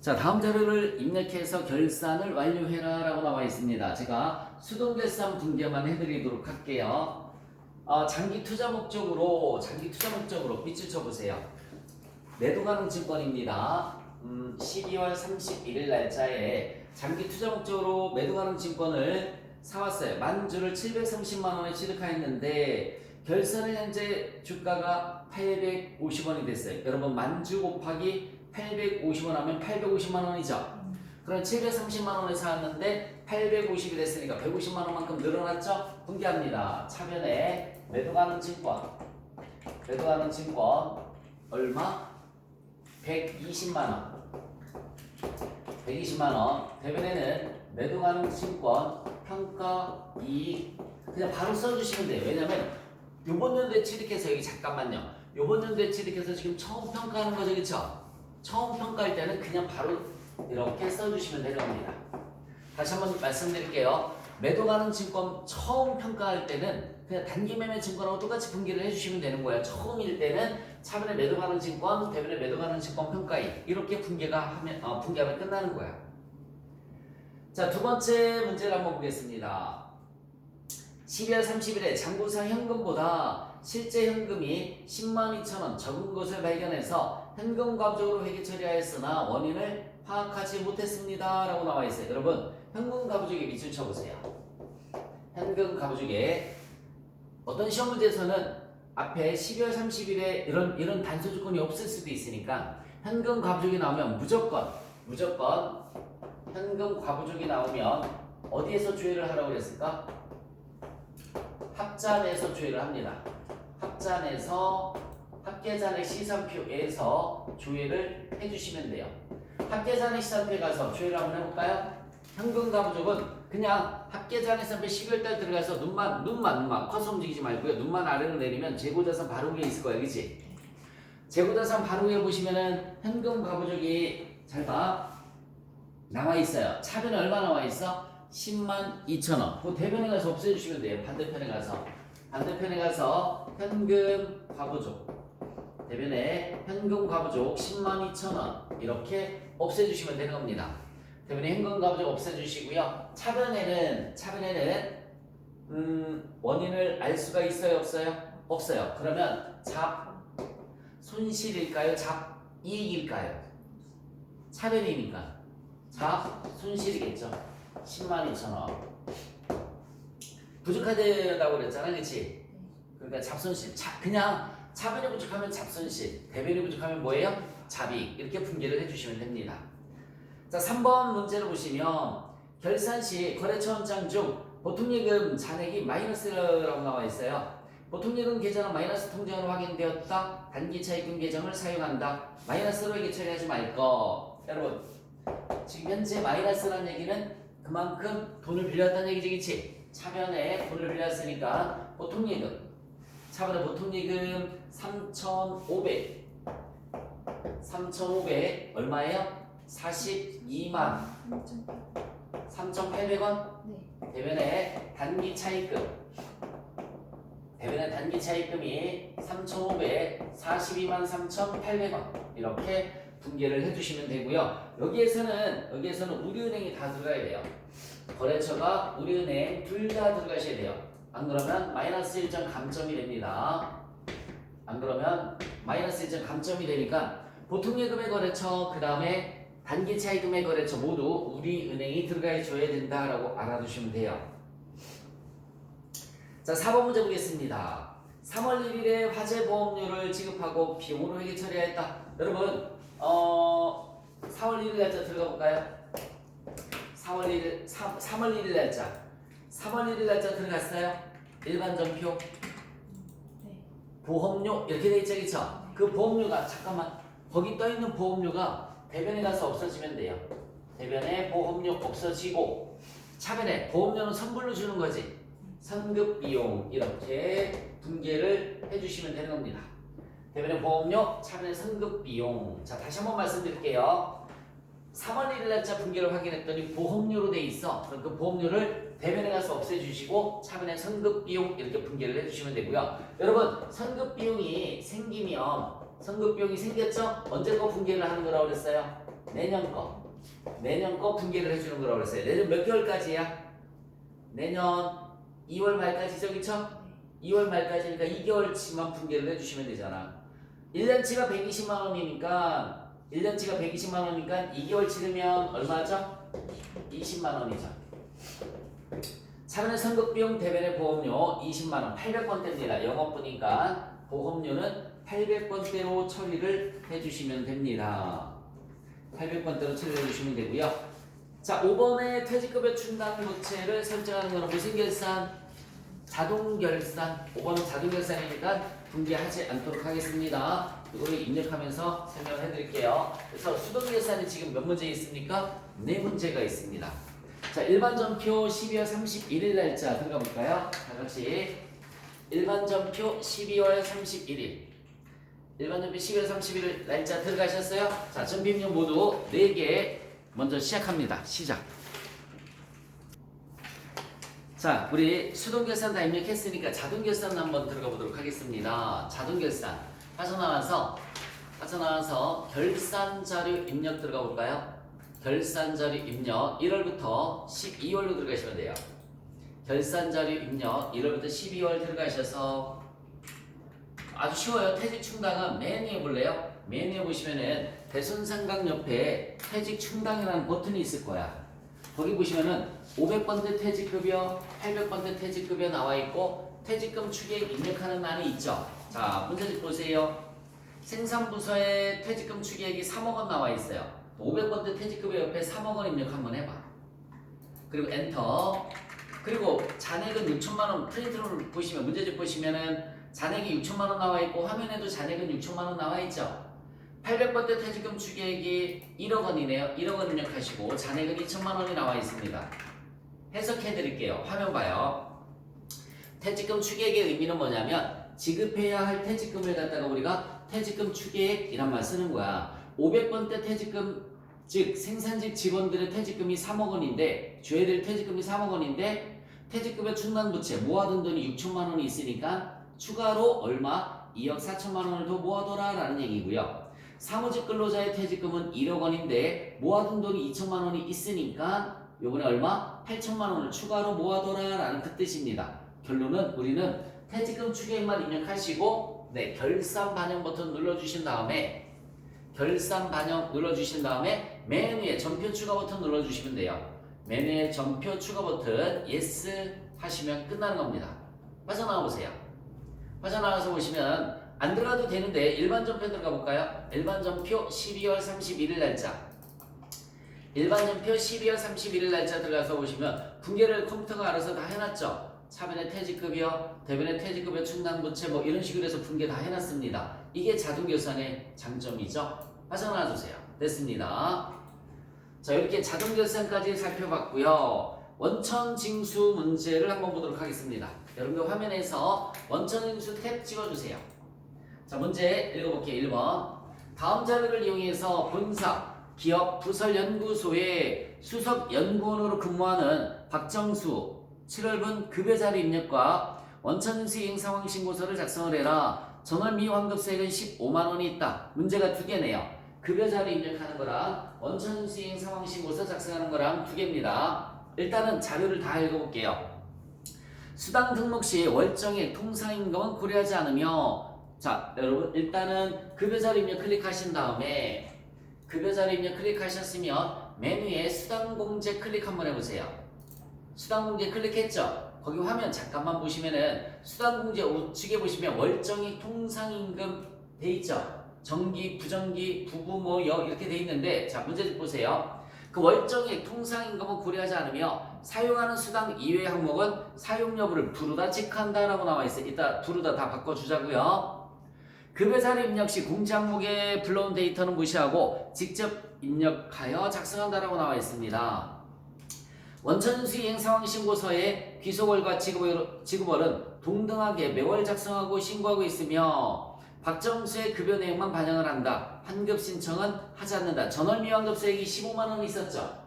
자, 다음 자료를 입력해서 결산을 완료해라 라고 나와 있습니다. 제가 수동결산 분개만 해드리도록 할게요. 장기 투자 목적으로 밑줄 쳐보세요. 매도가능 증권입니다. 12월 31일 날짜에 장기 투자 목적으로 매도가능 증권을 사왔어요. 만주를 730만원에 취득하였는데 결산은 현재 주가가 850원이 됐어요. 여러분 만주 곱하기 850원 하면 850만원이죠. 그럼 730만원에 사왔는데 850이 됐으니까 150만원만큼 늘어났죠? 분개합니다. 차변에 매도가능 증권 얼마? 120만원 120만원. 대변에는 매도가능 증권 평가 이익 그냥 바로 써주시면 돼요. 왜냐면 요번 연도에 취득해서 여기 잠깐만요. 요번 연도에 취득해서 지금 처음 평가하는 거죠, 그쵸? 처음 평가할 때는 그냥 바로 이렇게 써주시면 되는 겁니다. 다시 한번 말씀드릴게요. 매도가능 증권 처음 평가할 때는 그냥 단기 매매 증권하고 똑같이 분기를 해주시면 되는 거예요. 처음일 때는 차변에 매도가능 증권, 대변에 매도가능 증권 평가액 이렇게 분기하면 끝나는 거야. 자, 두 번째 문제를 한번 보겠습니다. 12월 30일에 장부상 현금보다 실제 현금이 102,000원 적은 것을 발견해서 현금 가부적으로 회계 처리하였으나 원인을 파악하지 못했습니다 라고 나와 있어요. 여러분 현금 가부적에 밑줄 쳐보세요. 현금 가부적에 어떤 시험 문제에서는 앞에 12월 30일에 이런 단서 조건이 없을 수도 있으니까 현금 가부적이 나오면 무조건 현금 가부적이 나오면 어디에서 조회를 하라고 그랬을까? 합잔에서 조회를 합니다. 합잔에서 합계잔액 시산표에서 조회를 해주시면 돼요. 합계잔액 시산표에 가서 조회를 한번 해볼까요? 현금 가부적은 그냥 합계잔액 시산표 12월달 들어가서 눈만 커서 움직이지 말고요. 눈만 아래로 내리면 재고자산 바로 위에 있을 거예요, 그치? 재고자산 바로 위에 보시면은 현금 가부적이 잘 봐. 나와 있어요. 차변에 얼마 나와 있어? 102,000원. 그 대변에 가서 없애주시면 돼요. 반대편에 가서 현금 과부족 대변에 현금 과부족 102,000원 이렇게 없애주시면 되는 겁니다. 대변에 현금 과부족 없애주시고요. 차변에는 원인을 알 수가 있어요, 없어요? 없어요. 그러면 손실일까요? 이익일까요? 차변이니까 손실이겠죠. 102,000원. 부족하다고 그랬잖아, 그치? 그러니까 잡손실. 그냥 차변이 부족하면 잡손실, 대변이 부족하면 뭐예요? 잡이익. 이렇게 분개를 해주시면 됩니다. 자, 3번 문제를 보시면 결산 시 거래처원장 중 보통예금 잔액이 마이너스라고 나와 있어요. 보통예금 계정은 마이너스 통장으로 확인되었다. 단기차입금 계정을 사용한다. 마이너스로 회계 처리하지 말 것. 여러분 지금 현재 마이너스라는 얘기는 그만큼 돈을 빌렸다는 얘기지, 그치? 차변에 돈을 빌렸으니까 보통예금 차변에 보통예금 3,500 얼마예요? 42만 3,800원? 네. 대변에 단기 차입금이 3,500 42만 3,800원 이렇게 분개를 해주시면 되고요. 여기에서는 우리은행이 다 들어가야 돼요. 거래처가 우리은행 둘 다 들어가셔야 돼요. 안 그러면 마이너스 1점 감점이 됩니다. 되니까 보통예금의 거래처 그 다음에 단기차입금의 거래처 모두 우리은행이 들어가 줘야 된다라고 알아두시면 돼요. 자, 4번 문제 보겠습니다. 3월 1일에 화재보험료를 지급하고 비용으로 회계 처리하였다. 여러분 4월 1일 날짜 들어가 볼까요? 3월 1일 날짜 들어갔어요? 일반 전표 네. 보험료 이렇게 돼 있죠, 그쵸? 그 보험료가 거기 떠 있는 보험료가 대변에 가서 없어지면 돼요. 대변에 보험료 없어지고 차변에 보험료는 선불로 주는 거지. 선급 비용 이렇게 분개를 해주시면 되는 겁니다. 대변에 보험료, 차변에 선급 비용. 자, 다시 한번 말씀드릴게요. 3월 1일 날짜 분개를 확인했더니 보험료로 돼 있어. 그럼 그 보험료를 대변에 가서 없애주시고 차변에 선급 비용 이렇게 분개를 해주시면 되고요. 여러분 선급 비용이 생겼죠? 언제 거 분개를 하는 거라고 그랬어요? 내년 거 분기를 해주는 거라고 그랬어요. 내년 몇 개월까지야? 내년 2월 말까지죠, 그쵸? 2월 말까지니까 2개월치만 분기를 해주시면 되잖아. 1년치가 120만 원이니까 2개월 치르면 얼마죠? 20만 원이죠. 차변의 선급비용 대변의 보험료 20만 원, 800번대입니다. 영업부니까 보험료는 800번대로 처리를 해주시면 됩니다. 800번대로 처리해 주시면 되고요. 자, 5번의 퇴직급여 충당 부채를 설정하는 것은 무슨 결산? 자동 결산. 5번은 자동 결산이니까 분기하지 않도록 하겠습니다. 이거를 입력하면서 설명을 해드릴게요. 그래서 수동 결산이 지금 몇 문제 있습니까? 4문제가 있습니다. 자, 일반전표 12월 31일 날짜 들어가 볼까요? 다 같이 일반전표 12월 31일 일반전표 12월 31일 날짜 들어가셨어요? 자, 전비입력 모두 4개 먼저 시작합니다. 시작. 자, 우리 수동결산 다 입력했으니까 자동결산 한번 들어가 보도록 하겠습니다. 자동결산 빠져나와서 결산자료 입력 들어가 볼까요? 결산자료 입력 1월부터 12월로 들어가시면 돼요. 결산자료 입력 1월부터 12월 들어가셔서 아주 쉬워요. 퇴직 충당은 메뉴에 볼래요? 메뉴에 보시면은 대손상각 옆에 퇴직 충당이라는 버튼이 있을 거야. 거기 보시면은 500번대 퇴직급여, 800번대 퇴직급여 나와 있고 퇴직금 추계액 입력하는欄이 있죠. 자, 문제집 보세요. 생산부서에 퇴직금 추계액이 3억 원 나와 있어요. 500번대 퇴직급여 옆에 3억 원 입력 한번 해봐. 그리고 엔터. 그리고 잔액은 6천만 원 프린트를 보시면 문제집 보시면은 잔액이 6천만 원 나와 있고 화면에도 잔액은 6천만 원 나와 있죠. 800번대 퇴직금 추계액이 1억 원이네요. 1억 원 입력하시고 잔액은 2천만 원이 나와 있습니다. 해석해 드릴게요. 화면 봐요. 퇴직금 추계액의 의미는 뭐냐면 지급해야 할 퇴직금을 갖다가 우리가 퇴직금 추계액이란 말 쓰는 거야. 500번대 퇴직금, 즉 생산직 직원들의 퇴직금이 3억 원인데 줘야 될 퇴직금이 3억 원인데 퇴직급여 충당부채 모아둔 돈이 6천만 원이 있으니까 추가로 얼마? 2억 4천만 원을 더 모아둬라 라는 얘기고요. 사무직 근로자의 퇴직금은 1억 원인데 모아둔 돈이 2천만 원이 있으니까 요번에 얼마? 8천만 원을 추가로 모아둬라 라는 그 뜻입니다. 결론은 우리는 퇴직금 추계액만 입력하시고 결산 반영 버튼 눌러주신 다음에 맨 위에 전표 추가 버튼 눌러주시면 돼요. 맨 위에 전표 추가 버튼 yes 하시면 끝나는 겁니다. 빠져나와 보세요. 빠져나와서 보시면 안 들어가도 되는데 일반 전표 들어가 볼까요? 일반 전표 12월 31일 날짜. 일반 전표 12월 31일 날짜 들어가서 보시면 분계를 컴퓨터가 알아서 다 해놨죠. 차변의 퇴직급여, 대변의 퇴직급여 충당부채 뭐 이런 식으로 해서 분계 다 해놨습니다. 이게 자동결산의 장점이죠. 빠져나와 주세요. 됐습니다. 자, 이렇게 자동결산까지 살펴봤고요. 원천징수 문제를 한번 보도록 하겠습니다. 여러분들 화면에서 원천징수 탭 찍어주세요. 자, 문제 읽어볼게요. 1번. 다음 자료를 이용해서 본사, 기업, 부설연구소에 수석연구원으로 근무하는 박정수 7월분 급여자료 입력과 원천징수 이행 상황 신고서를 작성을 해라. 전월 미환급세액은 15만 원이 있다. 문제가 2개네요. 급여자료 입력하는 거랑 원천징수 이행 상황 신고서 작성하는 거랑 2개입니다. 일단은 자료를 다 읽어볼게요. 수당 등록 시 월정액 통상임금은 고려하지 않으며 자, 여러분 일단은 급여자료 입력 클릭하신 다음에 급여자료 입력 클릭하셨으면 메뉴에 수당공제 클릭 한번 해보세요. 수당공제 클릭했죠? 거기 화면 잠깐만 보시면은 수당공제 우측에 보시면 월정액 통상임금 돼 있죠? 정기, 부정기, 부부, 뭐, 이렇게 돼 있는데 자, 문제집 보세요. 그 월정액 통상임금은 고려하지 않으며 사용하는 수당 이외의 항목은 사용 여부를 부르다 체크한다라고 나와 있어요. 이따 부르다 다 바꿔주자고요. 급여자료 입력 시 공지 항목에 불러온 데이터는 무시하고 직접 입력하여 작성한다라고 나와 있습니다. 원천징수 이행 상황 신고서에 귀속월과 지급월은 동등하게 매월 작성하고 신고하고 있으며 박정수의 급여 내용만 반영을 한다. 환급 신청은 하지 않는다. 전월 미환급세액이 15만 원 있었죠.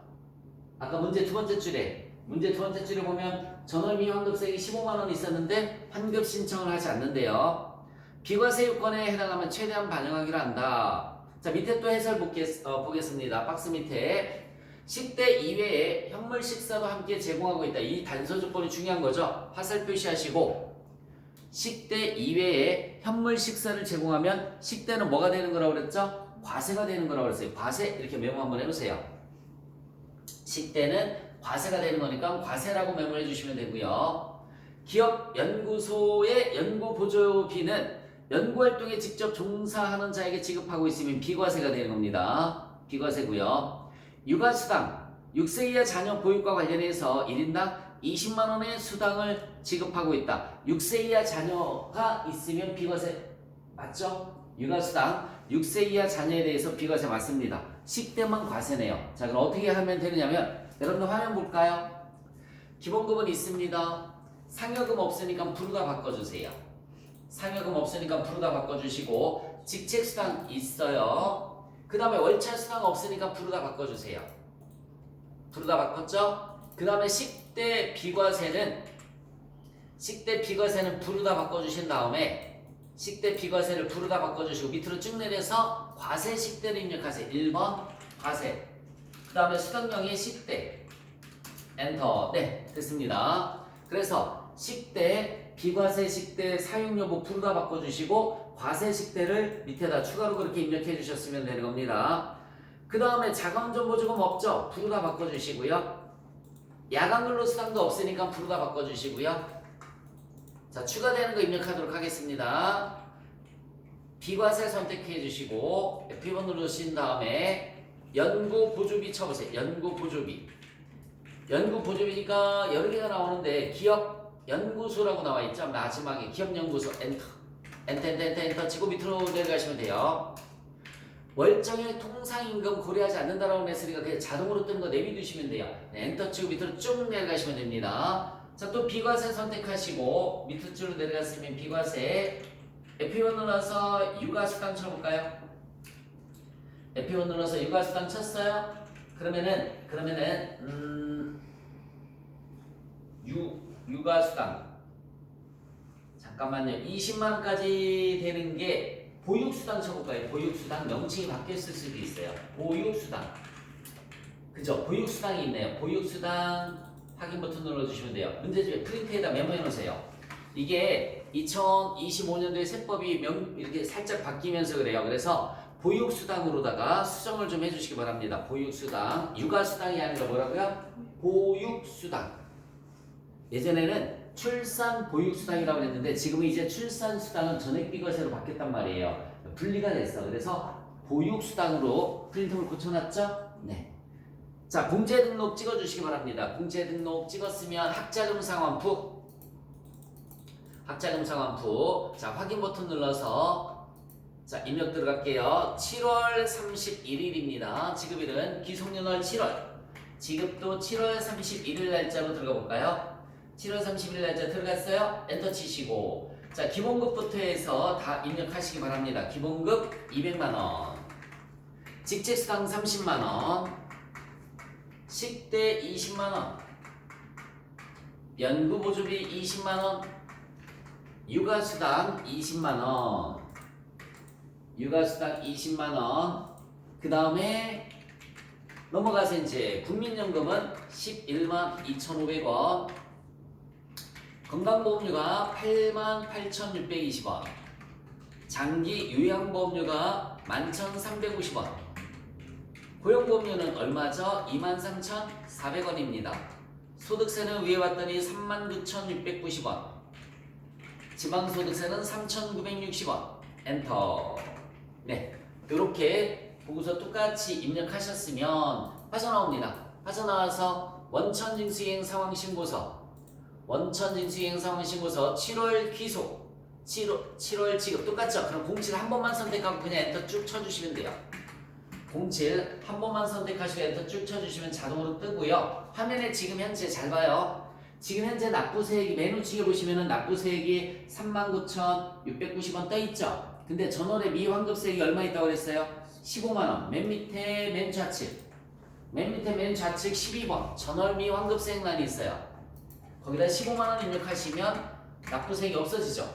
아까 문제 두 번째 줄에 보면 전월 미환급세액이 15만 원 있었는데 환급 신청을 하지 않는데요. 비과세 요건에 해당하면 최대한 반영하기로 한다. 자, 밑에 또 해설 보겠습니다. 박스 밑에 식대 이외에 현물 식사도 함께 제공하고 있다. 이 단서 조건이 중요한 거죠. 화살 표시하시고 식대 이외에 현물 식사를 제공하면 식대는 뭐가 되는 거라고 그랬죠? 과세가 되는 거라고 그랬어요. 과세 이렇게 메모 한번 해보세요. 식대는 과세가 되는 거니까 과세라고 메모해 주시면 되고요. 기업 연구소의 연구 보조비는 연구활동에 직접 종사하는 자에게 지급하고 있으면 비과세가 되는 겁니다. 비과세고요. 육아수당, 6세 이하 자녀 보육과 관련해서 1인당 20만 원의 수당을 지급하고 있다. 6세 이하 자녀가 있으면 비과세 맞죠? 육아수당, 6세 이하 자녀에 대해서 비과세 맞습니다. 식대만 과세네요. 자, 그럼 어떻게 하면 되느냐면 여러분들 화면 볼까요? 기본급은 있습니다. 상여금 없으니까 부르다 바꿔주세요. 상여금 없으니까 부르다 바꿔주시고 직책수당 있어요. 그 다음에 월차수당 없으니까 부르다 바꿔주세요. 부르다 바꿨죠? 그 다음에 식대 비과세는 부르다 바꿔주신 다음에 식대 비과세를 부르다 바꿔주시고 밑으로 쭉 내려서 과세 식대를 입력하세요. 1번 과세. 그 다음에 수당명의 식대. 엔터. 네, 됐습니다. 그래서 식대, 비과세 식대 사용여부 부르다 바꿔주시고 과세 식대를 밑에다 추가로 그렇게 입력해 주셨으면 되는 겁니다. 그 다음에 자금정보주금 없죠? 부르다 바꿔주시고요. 야간근로수당도 없으니까 부르다 바꿔주시고요. 자, 추가되는 거 입력하도록 하겠습니다. 비과세 선택해 주시고 F2번 누르신 다음에 연구보조비 쳐보세요. 연구보조비니까 여러 개가 나오는데 기업 연구소라고 나와 있죠. 마지막에 기업연구소 엔터 치고 밑으로 내려가시면 돼요. 월정의 통상임금 고려하지 않는다라고 했으니까 그냥 자동으로 뜨는 거 내비두시면 돼요. 네, 엔터 치고 밑으로 쭉 내려가시면 됩니다. 자, 또 비과세 선택하시고 밑으로 쭉 내려갔으면 비과세 F1 눌러서 육아수당 쳐볼까요? F1 눌러서 육아수당 쳤어요? 그러면은 육아수당 잠깐만요. 20만원까지 되는 게 보육수당 쳐볼까요? 보육수당 명칭이 바뀌었을 수도 있어요. 보육수당 그죠? 보육수당이 있네요. 보육수당 확인 버튼 눌러주시면 돼요. 문제집에 프린트에다 메모해 놓으세요. 이게 2025년도에 세법이 이렇게 살짝 바뀌면서 그래요. 그래서 보육수당으로다가 수정을 좀 해주시기 바랍니다. 보육수당, 육아수당이 아니라 뭐라고요? 보육수당. 예전에는 출산보육수당이라고 했는데 지금은 이제 출산수당은 전액비과세로 바뀌었단 말이에요. 분리가 됐어. 그래서 보육수당으로 프린트를 고쳐놨죠? 네. 자, 공제 등록 찍어주시기 바랍니다. 공제 등록 찍었으면 학자금 상환부. 자, 확인 버튼 눌러서 자, 입력 들어갈게요. 7월 31일입니다. 지급일은 기속연월 7월. 지급도 7월 31일 날짜로 들어가 볼까요? 7월 30일 날짜 들어갔어요? 엔터 치시고 자, 기본급부터 해서 다 입력하시기 바랍니다. 기본급 200만원, 직책수당 30만원, 식대 20만원, 연구보조비 20만원, 육아수당 20만원, 그 다음에 넘어가서 이제 국민연금은 11만 2,500원, 건강보험료가 88,620원, 장기 요양보험료가 11,350원, 고용보험료는 얼마죠? 23,400원입니다. 소득세는 위에 왔더니 39,690원, 지방소득세는 3,960원, 엔터. 네, 이렇게 보고서 똑같이 입력하셨으면 빠져나옵니다. 빠져나와서 원천징수이행 상황신고서 7월 귀속, 7월 지급 똑같죠? 그럼 07 한 번만 선택하고 그냥 엔터 쭉 쳐주시면 돼요. 07 한 번만 선택하시고 엔터 쭉 쳐주시면 자동으로 뜨고요. 화면에 지금 현재 잘 봐요. 지금 현재 납부세액이 맨 우측에 보시면은 납부세액이 39,690원 떠있죠? 근데 전월에 미환급세액이 얼마 있다고 그랬어요? 15만원. 맨 밑에 맨 좌측 12번 전월 미환급세액란이 있어요. 거기다 15만원 입력하시면 납부세액이 없어지죠.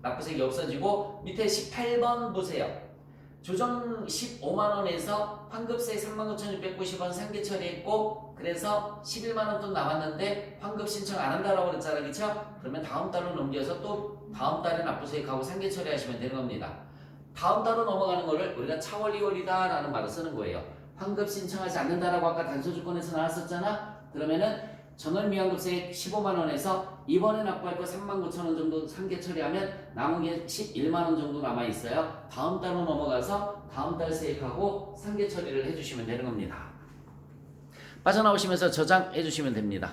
납부세액이 없어지고 밑에 18번 보세요. 조정 15만원에서 환급세 39,690원 상계 처리했고 그래서 11만원 돈 남았는데 환급 신청 안 한다라고 그랬잖아요. 그쵸? 그러면 다음 달로 넘겨서 또 다음 달에 납부수익하고 상계 처리하시면 되는 겁니다. 다음 달로 넘어가는 거를 우리가 차월 2월이다 라는 말을 쓰는 거예요. 환급 신청하지 않는다라고 아까 단서조건에서 나왔었잖아. 그러면은 전월 미환급세 15만원에서 이번에 납부할 거 39,000원 정도 상계 처리하면 남은 게 11만원 정도 남아있어요. 다음 달로 넘어가서 다음 달 세액하고 상계 처리를 해주시면 되는 겁니다. 빠져나오시면서 저장해 주시면 됩니다.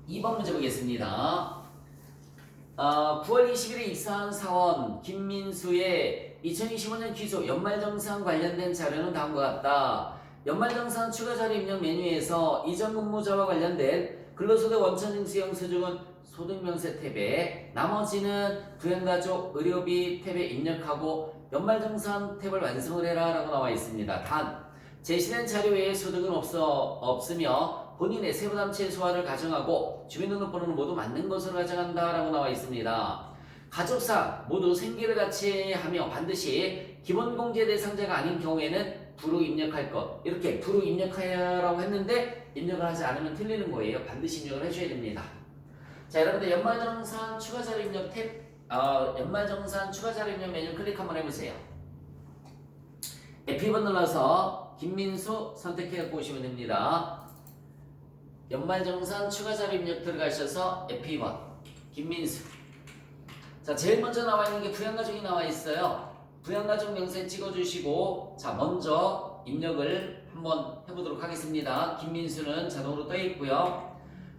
2번 문제 보겠습니다. 9월 20일에 입사한 사원 김민수의 2025년 기소 연말정산 관련된 자료는 다음과 같다. 연말정산 추가자료 입력 메뉴에서 이전 근무자와 관련된 근로소득 원천징수 영수증은 소득명세 탭에 나머지는 부양가족 의료비 탭에 입력하고 연말정산 탭을 완성을 해라 라고 나와 있습니다. 단 제시된 자료 외에 소득은 없으며 본인의 세부담체 소화를 가정하고 주민등록번호는 모두 맞는 것으로 가정한다 라고 나와 있습니다. 가족상 모두 생계를 같이 하며 반드시 기본공제 대상자가 아닌 경우에는 부록 입력할 것 이렇게 부록 입력하라고 했는데 입력을 하지 않으면 틀리는 거예요. 반드시 입력을 해줘야 됩니다. 자, 여러분들 연말정산 추가자료 입력 탭 연말정산 추가자료 입력 메뉴 클릭 한번 해보세요. F2번 눌러서 김민수 선택해 갖고 오시면 됩니다. 연말정산 추가자료 입력 들어가셔서 F2번 김민수. 자, 제일 먼저 나와 있는 게 부양가족이 나와 있어요. 부양가족 명세 찍어주시고 자, 먼저 입력을 한번 해보도록 하겠습니다. 김민수는 자동으로 떠 있고요.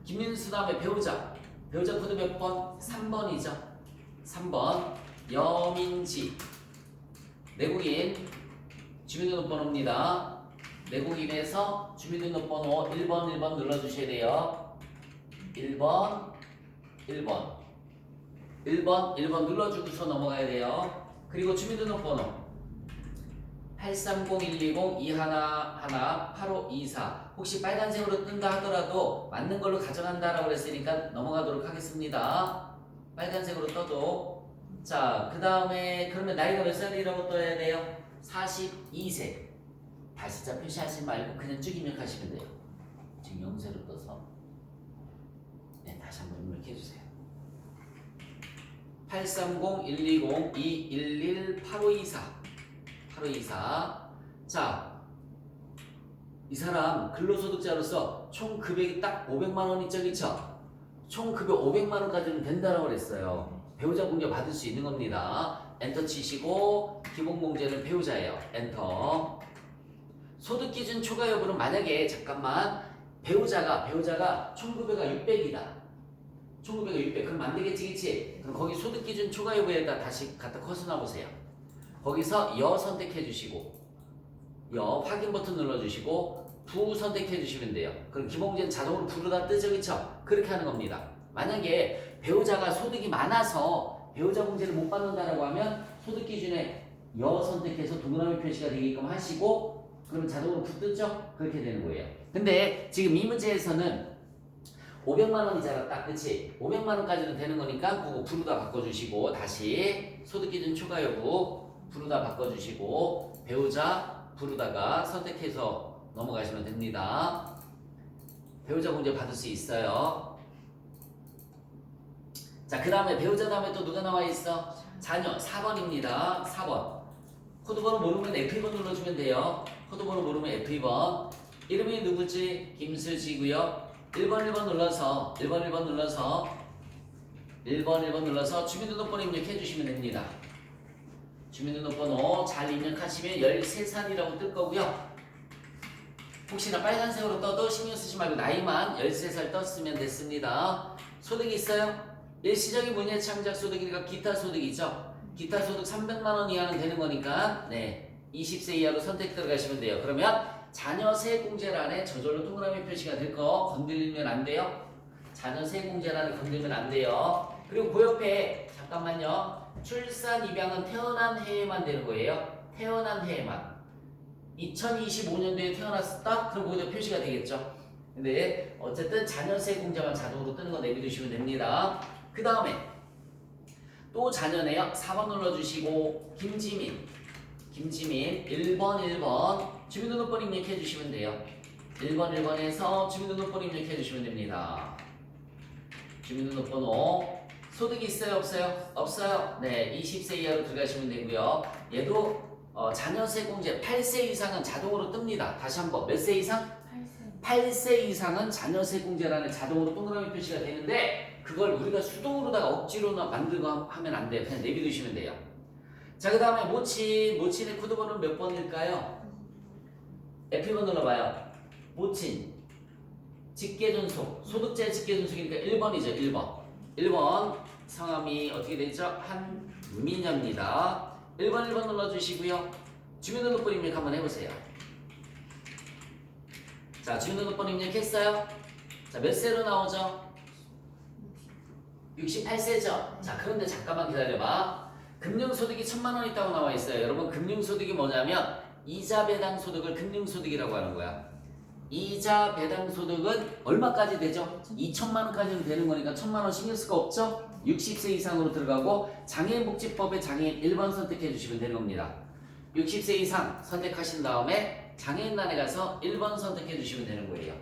김민수 다음에 배우자 코드 몇 번? 3번이죠. 3번 여민지 내국인 주민등록번호입니다. 내국인에서 주민등록번호 1번 눌러주셔야 돼요. 1번 눌러주고서 넘어가야 돼요. 그리고 주민등록번호 830-120-211-8524 혹시 빨간색으로 뜬다 하더라도 맞는 걸로 가져간다라고 그랬으니까 넘어가도록 하겠습니다. 빨간색으로 떠도 자, 그 다음에 그러면 나이가 몇 살이라고 떠야 돼요? 42세. 다시자 표시하지 말고 그냥 쭉 입력하시면 돼요. 지금 영세로 떠서 네, 다시 한번 입력해주세요. 830-120-211-8524 자, 이 사람 근로소득자로서 총 금액이 딱 500만원 있죠, 그쵸? 총 금액 500만원까지는 된다라고 그랬어요. 배우자 공제 받을 수 있는 겁니다. 엔터 치시고 기본공제는 배우자예요. 엔터. 소득기준 초과 여부는 만약에 잠깐만 배우자가 총 급여가 600이다. 총 급여가 600. 그럼 안 되겠지, 그치? 그럼 거기 소득기준 초과 여부에다 다시 갖다 커서 놔보세요. 거기서 여 선택해 주시고 여 확인 버튼 눌러주시고 부 선택해 주시면 돼요. 그럼 기본공제는 자동으로 부르다 뜨죠, 그쵸? 그렇게 하는 겁니다. 만약에 배우자가 소득이 많아서 배우자 공제를 못 받는다라고 하면 소득 기준에 여 선택해서 동그라미 표시가 되게끔 하시고 그러면 자동으로 붙죠? 그렇게 되는 거예요. 근데 지금 이 문제에서는 500만원이잖아, 딱, 그치? 500만원까지는 되는 거니까 그거 부르다 바꿔주시고 다시 소득 기준 초과 여부 부르다 바꿔주시고 배우자 부르다가 선택해서 넘어가시면 됩니다. 배우자 공제 받을 수 있어요. 자, 그 다음에 배우자 다음에 또 누가 나와 있어? 자녀 4번입니다. 4번 코드번호 모르면 F2번 눌러주면 돼요. 코드번호 모르면 F2번 이름이 누구지? 김수지고요. 1번 눌러서 1번 눌러서 주민등록번호 입력해 주시면 됩니다. 주민등록번호 잘 입력하시면 13살이라고 뜰 거고요. 혹시나 빨간색으로 떠도 신경 쓰지 말고 나이만 13살 떴으면 됐습니다. 소득이 있어요? 일시적인 문예 창작 소득이니까 기타 소득이죠. 기타 소득 300만원 이하는 되는 거니까 네 20세 이하로 선택 들어가시면 돼요. 그러면 자녀 세액공제란에 저절로 동그라미 표시가 될 거 건들리면 안 돼요. 자녀 세액공제란을 건들면 안 돼요. 그리고 그 옆에 잠깐만요. 출산 입양은 태어난 해에만 되는 거예요. 태어난 해에만 2025년도에 태어났다? 그럼 거기다 표시가 되겠죠. 근데 어쨌든 자녀 세액공제만 자동으로 뜨는 거 내비두시면 됩니다. 그 다음에 또 또 자녀네요. 4번 눌러주시고 김지민 1번 주민등록번호 입력해 주시면 돼요. 1번에서 주민등록번호 입력해 주시면 됩니다. 주민등록번호 소득이 있어요 없어요? 없어요. 네, 20세 이하로 들어가시면 되고요. 얘도 자녀세 공제 8세 이상은 자동으로 뜹니다. 다시 한번 몇 세 이상? 8세 이상은 자녀세 공제란에 자동으로 동그라미 표시가 되는데 그걸 우리가 수동으로다가 억지로 만들고 하면 안 돼요. 그냥 내비두시면 돼요. 자, 그 다음에 모친의 코드번호는 몇 번일까요? F1번 눌러봐요. 모친 직계존속 소득자의 직계존속이니까 1번이죠. 1번 성함이 어떻게 되죠? 한민여입니다. 1번 눌러주시고요. 주민등록번 입력 한번 해보세요. 자, 주민등록번 입력했어요. 자, 몇 세로 나오죠? 68세죠? 자, 그런데 잠깐만 기다려봐. 금융소득이 1000만원 있다고 나와 있어요. 여러분, 금융소득이 뭐냐면 이자 배당 소득을 금융소득이라고 하는 거야. 이자 배당 소득은 얼마까지 되죠? 2천만원까지는 되는 거니까 1000만원 신경 쓸 거 없죠? 60세 이상으로 들어가고 장애인복지법의 장애인 1번 선택해 주시면 되는 겁니다. 60세 이상 선택하신 다음에 장애인란에 가서 1번 선택해 주시면 되는 거예요.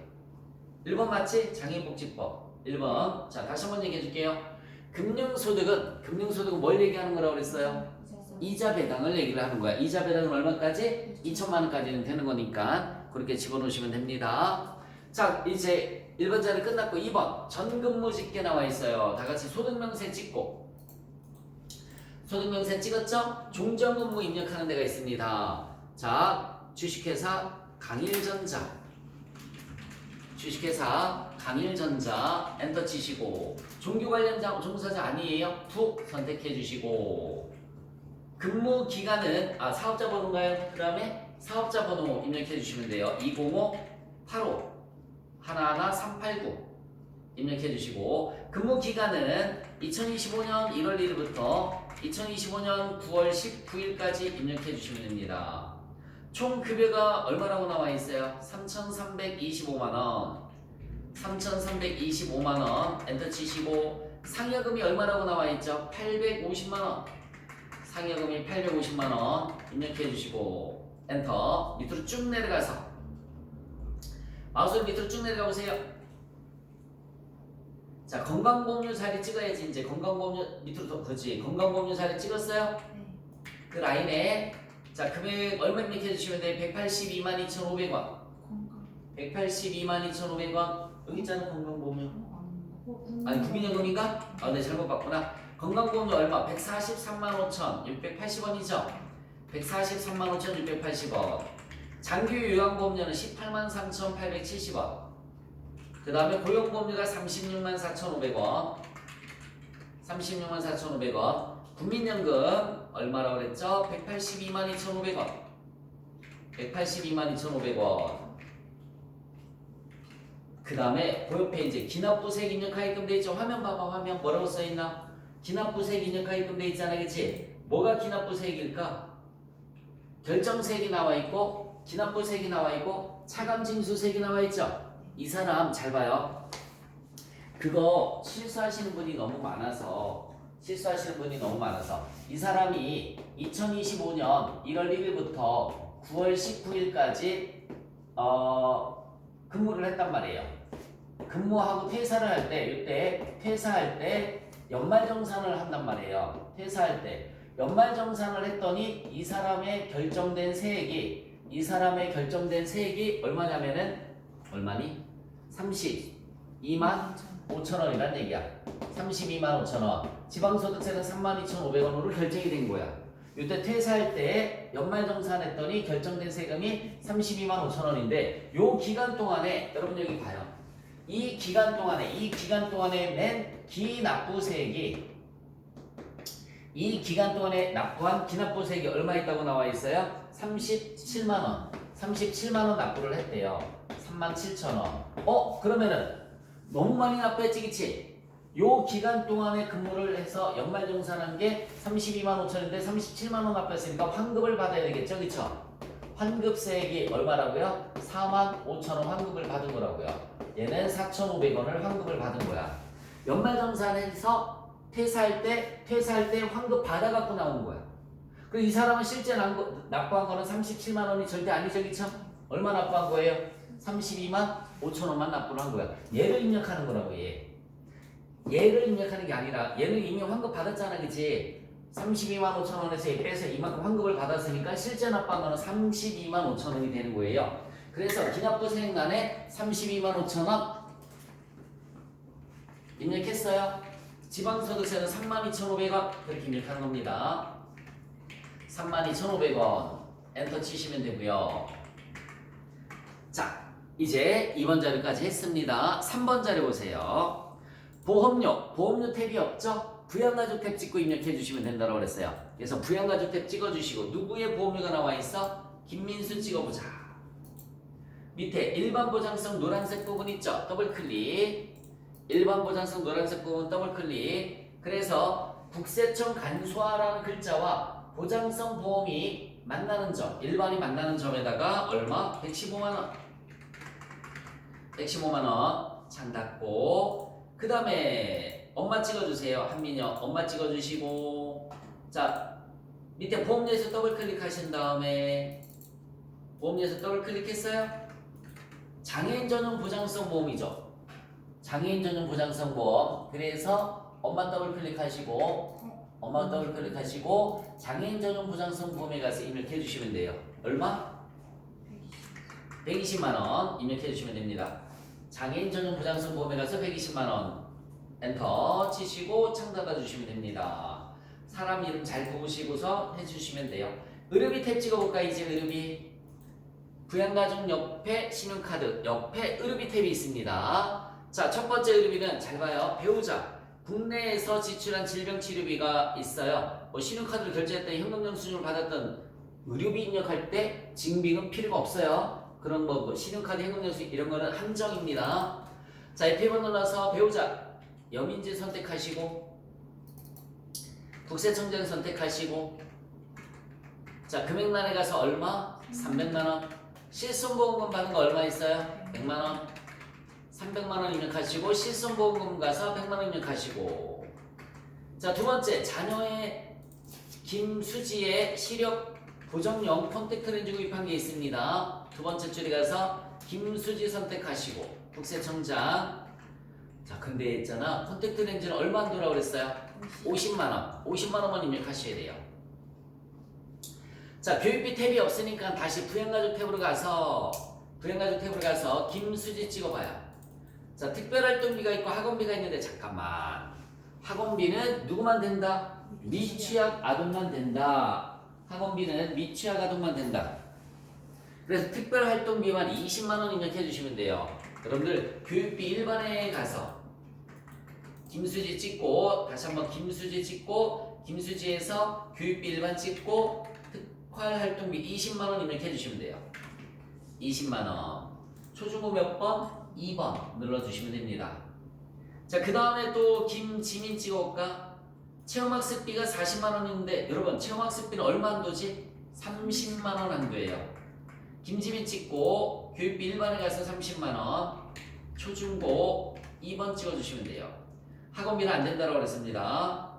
1번 맞지? 장애인복지법 1번. 자, 다시 한번 얘기해 줄게요. 금융소득은 뭘 얘기하는 거라고 그랬어요? 이자 배당을 얘기를 하는 거야. 이자 배당은 얼마까지? 2천만원까지는 되는 거니까 그렇게 집어넣으시면 됩니다. 자, 이제 1번 자리 끝났고 2번 전근무 집계 나와 있어요. 다 같이 소득명세 찍고 소득명세 찍었죠? 종전근무 입력하는 데가 있습니다. 자, 주식회사 강일전자 엔터 치시고 종교 관련 종사자 아니에요? 툭 선택해 주시고 근무 기간은 사업자 번호인가요? 그 다음에 사업자 번호 입력해 주시면 돼요. 205-85-11389 입력해 주시고 근무 기간은 2025년 1월 1일부터 2025년 9월 19일까지 입력해 주시면 됩니다. 총 급여가 얼마라고 나와 있어요? 3,325만원 엔터 치시고 상여금이 얼마라고 나와 있죠? 850만원 상여금이 850만원 입력해 주시고 엔터. 밑으로 쭉 내려가서 마우스를 밑으로 쭉 내려가 보세요. 자, 건강보험료 자리 찍어야지. 이제 건강보험료 밑으로 더 그렇지. 건강보험료 자리 찍었어요? 그 라인에 자, 금액 얼마 입력해 주시면 돼요? 182만 2,500원 여기 있잖아. 건강보험료 아니 국민연금인가? 네, 잘못 봤구나. 건강보험료 얼마? 143만 5,680원이죠. 143만 5,680원. 장기 요양보험료는 18만 3,870원. 그 다음에 고용보험료가 36만 4,500원. 국민연금 얼마라고 그랬죠? 182만 2,500원. 그 다음에 그 옆에 이제 기납부세액 입력하게끔 돼 있죠. 화면 봐봐. 화면 뭐라고 써있나? 기납부세액 입력하게끔 돼 있잖아. 그치? 뭐가 기납부세액일까? 결정세액이 나와 있고 기납부세액이 나와 있고 차감징수세액이 나와 있죠. 이 사람 잘 봐요. 그거 실수하시는 분이 너무 많아서 이 사람이 2025년 1월 1일부터 9월 19일까지 근무를 했단 말이에요. 근무하고 퇴사를 할 때 이때 퇴사할 때 연말정산을 한단 말이에요. 퇴사할 때 연말정산을 했더니 이 사람의 결정된 세액이 얼마냐면은 얼마니? 32만 5천원이란 얘기야. 32만 5천원. 지방소득세는 32,500원으로 결정이 된 거야. 이때 퇴사할 때 연말정산했더니 결정된 세금이 32만 5천원인데 요 기간 동안에 여러분 여기 봐요. 이 기간 동안에 낸 기납부세액이 이 기간 동안에 납부한 기납부세액이 얼마 있다고 나와 있어요? 37만원. 37만원 납부를 했대요. 37,000원. 그러면은 너무 많이 납부했지, 그치? 요 기간 동안에 근무를 해서 연말정산한 게 32만 5천인데 37만원 납부했으니까 환급을 받아야 되겠죠, 그쵸? 환급세액이 얼마라고요? 4만 5천원 환급을 받은 거라고요. 얘는 4,500원을 환급을 받은 거야. 연말정산해서 퇴사할 때 환급 받아갖고 나온 거야. 그리고 이 사람은 실제 납부한 거는 37만 원이 절대 아니죠, 그쵸? 얼마 납부한 거예요? 32만 5천 원만 납부를 한 거야. 얘를 입력하는 거라고, 얘. 얘를 입력하는 게 아니라 얘는 이미 환급 받았잖아, 그치? 32만 5천 원에서 얘 빼서 이만큼 환급을 받았으니까 실제 납부한 거는 32만 5천 원이 되는 거예요. 그래서 기납부 세액란에 32만 5천 원 입력했어요. 지방소득세는 32,500원 그렇게 입력하는 겁니다. 32,500원 엔터 치시면 되고요. 자, 이제 2번 자료까지 했습니다. 3번 자료 보세요. 보험료 탭이 없죠? 부양가족 탭 찍고 입력해 주시면 된다고 그랬어요. 그래서 부양가족 탭 찍어주시고 누구의 보험료가 나와 있어? 김민수 찍어보자. 밑에 일반 보장성 노란색 부분 있죠? 더블 클릭. 일반 보장성 노란색 부분 더블 클릭. 그래서 국세청 간소화라는 글자와 보장성 보험이 만나는 점, 일반이 만나는 점에다가 얼마? 115만원. 115만원 창 닫고 그 다음에 엄마 찍어주세요. 한민혁 엄마 찍어주시고 자 밑에 보험료에서 더블 클릭하신 다음에 보험료에서 더블 클릭했어요? 장애인 전용 보장성 보험이죠. 장애인 전용 보장성 보험. 그래서 엄마 더블 클릭하시고 엄마 더블 클릭하시고 장애인 전용 보장성 보험에 가서 입력해 주시면 돼요. 얼마? 120만원 입력해 주시면 됩니다. 장애인 전용 보장성 보험에 가서 120만원 엔터 치시고 창 닫아 주시면 됩니다. 사람 이름 잘 보시고서 해주시면 돼요. 의료비 탭 찍어볼까? 이제 의료비 부양가족 옆에 신용카드 옆에 의료비 탭이 있습니다. 자, 첫 번째 의료비는 잘 봐요. 배우자 국내에서 지출한 질병치료비가 있어요. 뭐 신용카드를 결제했더니 현금영수증을 받았던 의료비 입력할 때 증빙은 필요가 없어요. 그런 뭐 신용카드 현금영수증 이런 거는 한정입니다. 자, F1 눌러서 배우자 여민지 선택하시고 국세청장 선택하시고 자, 금액란에 가서 얼마? 300만원. 실손보험금 받은 거 얼마 있어요? 100만원. 300만원 입력하시고 실손보험금 가서 100만원 입력하시고 자, 두 번째 자녀의 김수지의 시력 보정용 콘택트 렌즈 구입한 게 있습니다. 두 번째 줄에 가서 김수지 선택하시고 국세청장 자, 근데 있잖아 콘택트 렌즈는 얼마 한도라고 그랬어요? 50만원 50만원만 입력하셔야 돼요. 자, 교육비 탭이 없으니까 다시 부양가족 탭으로 가서 김수지 찍어봐요. 자, 특별활동비가 있고 학원비가 있는데 잠깐만 학원비는 누구만 된다? 미취학 아동만 된다. 학원비는 미취학 아동만 된다. 그래서 특별활동비만 20만원 입력해 주시면 돼요. 여러분들 교육비 일반에 가서 김수지 찍고 다시 한번 김수지 찍고 김수지에서 교육비 일반 찍고 특활활동비 20만원 입력해 주시면 돼요. 20만원 초중고 몇 번? 2번 눌러주시면 됩니다. 자, 그 다음에 또 김지민 찍어볼까? 체험학습비가 40만원인데 여러분 체험학습비는 얼마 한도지? 30만원 한도예요. 김지민 찍고 교육비 일반에 가서 30만원 초중고 2번 찍어주시면 돼요. 학원비는 안 된다고 그랬습니다.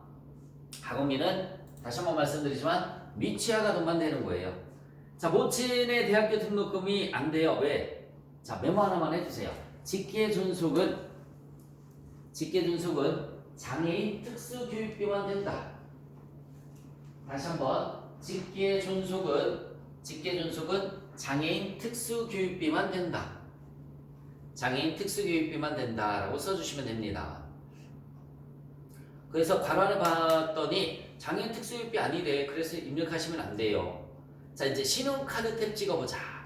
학원비는 다시 한번 말씀드리지만 미취학 아동만 되는 거예요. 자, 모친의 대학교 등록금이 안 돼요. 왜? 자, 메모 하나만 해주세요. 직계존속은 장애인 특수교육비만 된다. 다시 한번 직계존속은 장애인 특수교육비만 된다. 장애인 특수교육비만 된다라고 써주시면 됩니다. 그래서 괄호안에 봤더니 장애인 특수교육비 아니래. 그래서 입력하시면 안 돼요. 자, 이제 신용카드 탭 찍어보자.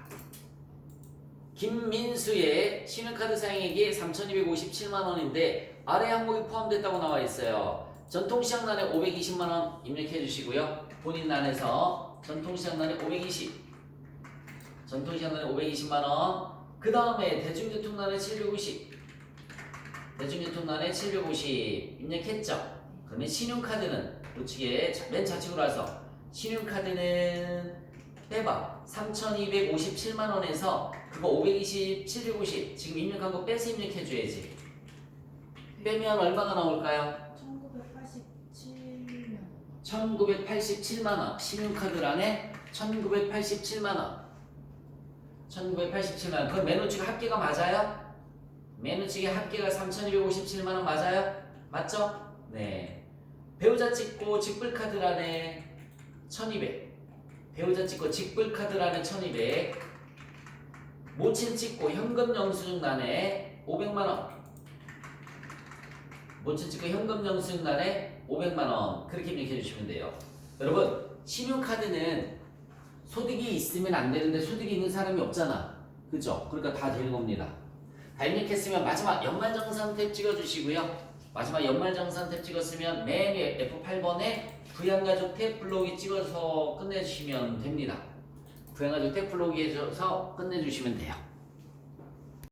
김민수의 신용카드 사용액이 3,257만원인데 아래 항목이 포함됐다고 나와 있어요. 전통시장란에 520만원 입력해 주시고요. 본인 란에서 전통시장란에 520만원 그 다음에 대중교통란에 750 입력했죠. 그러면 신용카드는 우측에 맨 좌측으로 와서 신용카드는 빼봐. 3,257만원에서 그거 520, 750 지금 입력한 거 빼서 입력해줘야지. 빼면 얼마가 나올까요? 1980 1987만원. 신용카드란에 1987만원. 1987만원. 그럼 매노치가 합계가 맞아요? 매노치의 합계가 3257만원 맞아요? 맞죠? 네. 배우자 찍고 직불카드란에 1200. 배우자 찍고 직불카드란에 1200. 모친 찍고 현금 영수증란에 500만원. 모친 찍고 현금 영수증란에 500만원. 그렇게 입력해 주시면 돼요. 여러분, 신용카드는 소득이 있으면 안 되는데 소득이 있는 사람이 없잖아. 그죠? 그러니까 다 되는 겁니다. 다 입력했으면 마지막 연말정산 탭 찍어주시고요. 마지막 연말정산 탭 찍었으면 맨 위에 F8번에 부양가족 탭 블록이 찍어서 끝내주시면 됩니다. 부양가족 탭 블록이 해서 끝내주시면 돼요.